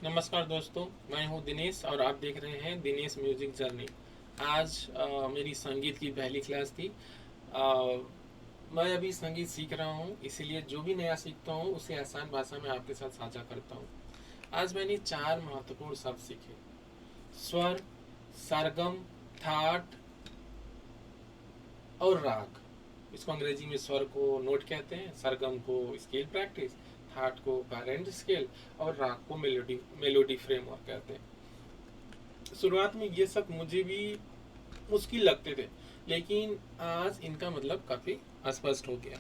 नमस्कार दोस्तों, मैं हूं दिनेश और आप देख रहे हैं दिनेश म्यूजिक जर्नी। आज मेरी संगीत की पहली क्लास थी। अ, मैं अभी संगीत सीख रहा हूं, इसीलिए जो भी नया सीखता हूं उसे आसान भाषा में आपके साथ साझा करता हूं। आज मैंने 4 महत्वपूर्ण शब्द सीखे: स्वर, सरगम, थाट और राग। इसको अंग्रेजी में स्वर को नोट कहते हैं, सरगम को स्केल प्रैक्टिस, थाट को पैरेंट स्केल और राग को मेलोडी मेलोडी फ्रेमवर्क कहते हैं। शुरुआत में ये सब मुझे भी मुश्किल लगते थे, लेकिन आज इनका मतलब काफी स्पष्ट हो गया।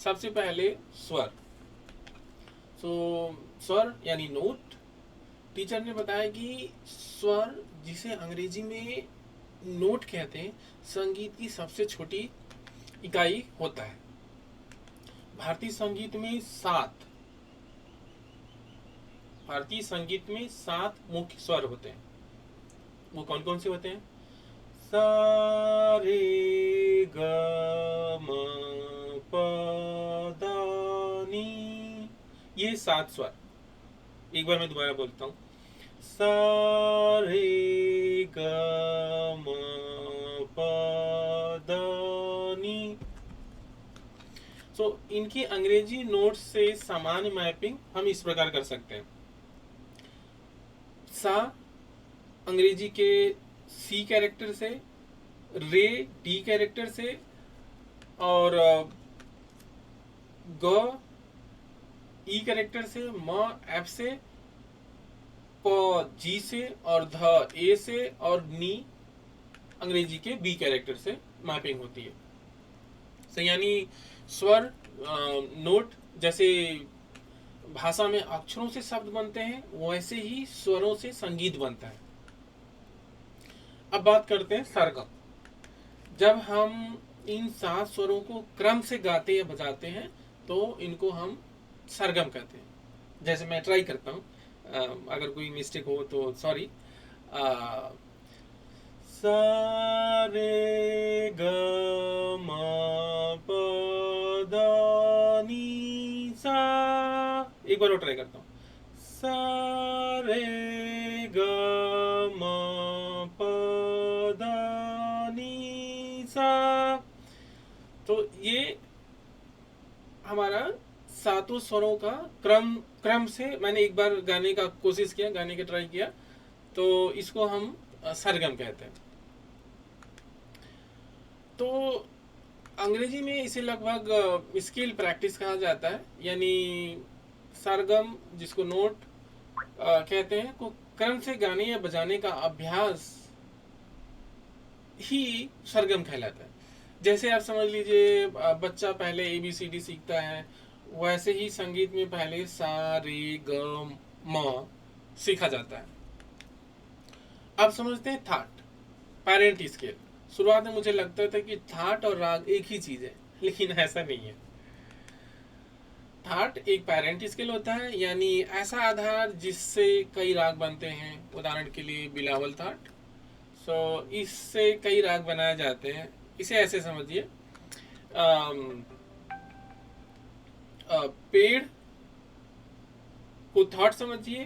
सबसे पहले स्वर। तो स्वर यानी नोट। टीचर ने बताया कि स्वर, जिसे अंग्रेजी में नोट कहते हैं, संगीत की सबसे छोटी इकाई होता है। भारतीय संगीत में सात भारतीय संगीत में 7 मुख्य स्वर होते हैं। वो कौन कौन से होते हैं? सा रे ग म प द नी। ये 7 स्वर। एक बार मैं दोबारा बोलता हूँ। सा रे ग म प द नी। सो इनकी अंग्रेजी नोट्स से सामान्य मैपिंग हम इस प्रकार कर सकते हैं। सा अंग्रेजी के सी कैरेक्टर से, रे डी कैरेक्टर से, और ग ई कैरेक्टर से, म एफ से, प जी से और ध ए से और नी अंग्रेजी के बी कैरेक्टर से मैपिंग होती है। तो यानी स्वर नोट जैसे भाषा में अक्षरों से शब्द बनते हैं, वैसे ही स्वरों से संगीत बनता है। अब बात करते हैं सरगम। जब हम इन 7 स्वरों को क्रम से गाते या बजाते हैं तो इनको हम सरगम कहते हैं। जैसे मैं ट्राई करता हूँ, अगर कोई मिस्टेक हो तो सॉरी। सा रे ग म प द नी सा। एक बार और ट्राई करता हूँ। सा रे ग म प द नी सा। तो ये हमारा 7 स्वरों का क्रम क्रम से मैंने एक बार गाने का कोशिश किया, गाने का ट्राई किया, तो इसको हम सरगम कहते हैं। तो अंग्रेजी में इसे लगभग स्किल प्रैक्टिस कहा जाता है। यानी सरगम, जिसको नोट कहते हैं, को क्रम से गाने या बजाने का अभ्यास ही सरगम कहलाता है। जैसे आप समझ लीजिए, बच्चा पहले ABCD सीखता है, वैसे ही संगीत में पहले सा रे ग म सीखा जाता है। अब समझते हैं थाट, पैरेंट स्केल। शुरुआत में मुझे लगता था कि थाट और राग एक ही चीज है, लेकिन ऐसा नहीं है। थाट एक पैरेंट स्केल होता है, यानी ऐसा आधार जिससे कई राग बनते हैं। उदाहरण के लिए बिलावल थाट। सो इससे कई राग बनाए जाते हैं। इसे ऐसे समझिए, पेड़ को थाट समझिए,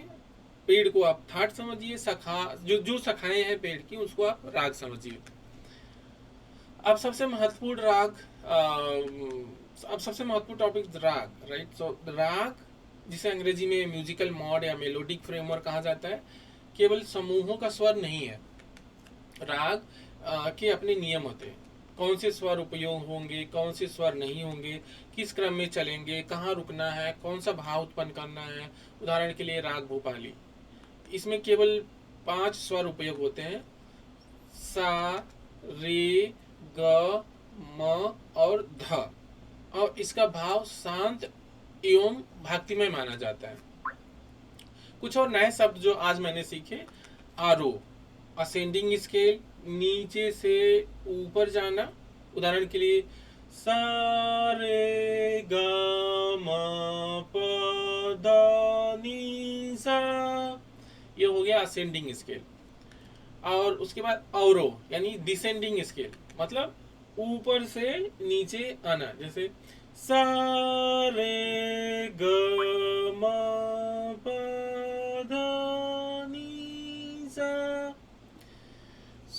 पेड़ को आप थाट समझिए, शाखा जो जो शाखाएं हैं पेड़ की, उसको आप राग समझिए। अब सबसे महत्वपूर्ण टॉपिक राग, राइट। सो राग, जिसे अंग्रेजी में म्यूजिकल मॉड या मेलोडिक फ्रेमवर्क कहा जाता है, केवल समूहों का स्वर नहीं है। राग के अपने नियम होते हैं। कौन से स्वर उपयोग होंगे, कौन से स्वर नहीं होंगे, किस क्रम में चलेंगे, कहाँ रुकना है, कौन सा भाव उत्पन्न करना है। उदाहरण के लिए राग भूपाली, इसमें केवल 5 स्वर उपयोग होते हैं: सा रे ग म और ध। और इसका भाव शांत एवं भक्तिमय माना जाता है। कुछ और नए शब्द जो आज मैंने सीखे: आरोह, असेंडिंग स्केल, नीचे से ऊपर जाना। उदाहरण के लिए सा रे ग म प द नी सा। ये हो गया असेंडिंग स्केल। और उसके बाद अवरोह यानी डिसेंडिंग स्केल, मतलब ऊपर से नीचे आना। जैसे सा रे ग म प द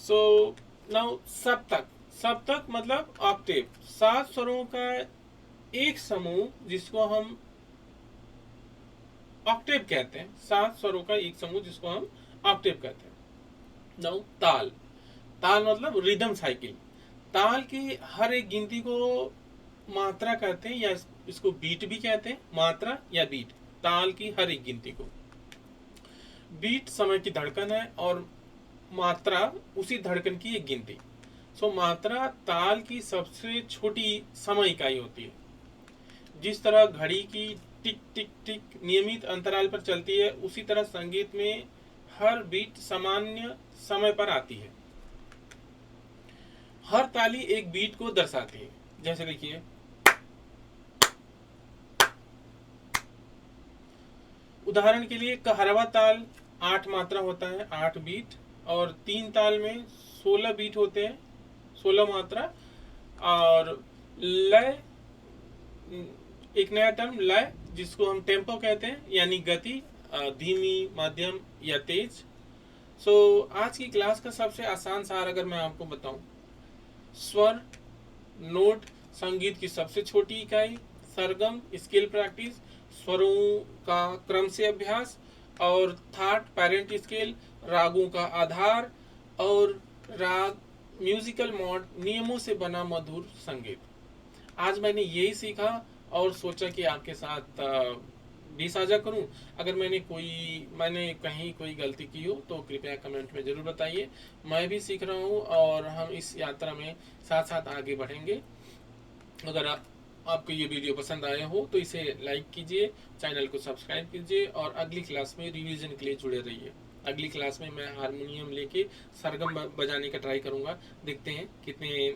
सो नाउ सप्तक मतलब ऑक्टेव, 7 स्वरों का एक समूह जिसको हम ऑक्टेव कहते हैं, 7 स्वरों का एक समूह जिसको हम ऑक्टेव कहते हैं। नाउ ताल मतलब रिदम साइकिल। ताल की हर एक गिनती को मात्रा कहते हैं, या इसको बीट भी कहते हैं, मात्रा या बीट। ताल की हर एक गिनती को। बीट समय की धड़कन है और मात्रा उसी धड़कन की एक गिनती। सो मात्रा ताल की सबसे छोटी समय इकाई होती है। जिस तरह घड़ी की टिक टिक टिक नियमित अंतराल पर चलती है, उसी तरह संगीत में हर बीट सामान्य समय पर आती है। हर ताली एक बीट को दर्शाती है। जैसे देखिए, उदाहरण के लिए कहरवा ताल 8 मात्रा होता है, 8 बीट, और 3 ताल में 16 बीट होते हैं, 16 मात्रा। और लय, एक नया टर्म लय, जिसको हम टेम्पो कहते हैं, यानी गति, धीमी, मध्यम या तेज। सो आज की क्लास का सबसे आसान सार अगर मैं आपको बताऊं, स्वर, नोट संगीत की सबसे छोटी इकाई, सरगम स्केल प्रैक्टिस, स्वरों का क्रम से अभ्यास, और थाट पेरेंट स्केल रागों का आधार, और राग म्यूजिकल मॉड नियमों से बना मधुर संगीत। आज मैंने यही सीखा और सोचा कि आपके साथ भी साझा करूं। अगर मैंने कहीं कोई गलती की हो तो कृपया कमेंट में जरूर बताइए। मैं भी सीख रहा हूं और हम इस यात्रा में साथ साथ आगे बढ़ेंगे। अगर आपको ये वीडियो पसंद आया हो तो इसे लाइक कीजिए, चैनल को सब्सक्राइब कीजिए, और अगली क्लास में रिवीजन के लिए जुड़े रहिए। अगली क्लास में मैं हारमोनियम लेके सरगम बजाने का ट्राई करूंगा। देखते हैं कितने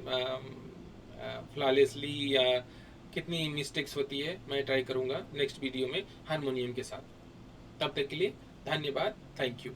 फ्लॉलेसली या कितनी मिस्टेक्स होती है, मैं ट्राई करूंगा नेक्स्ट वीडियो में हारमोनियम के साथ। तब तक के लिए धन्यवाद, थैंक यू।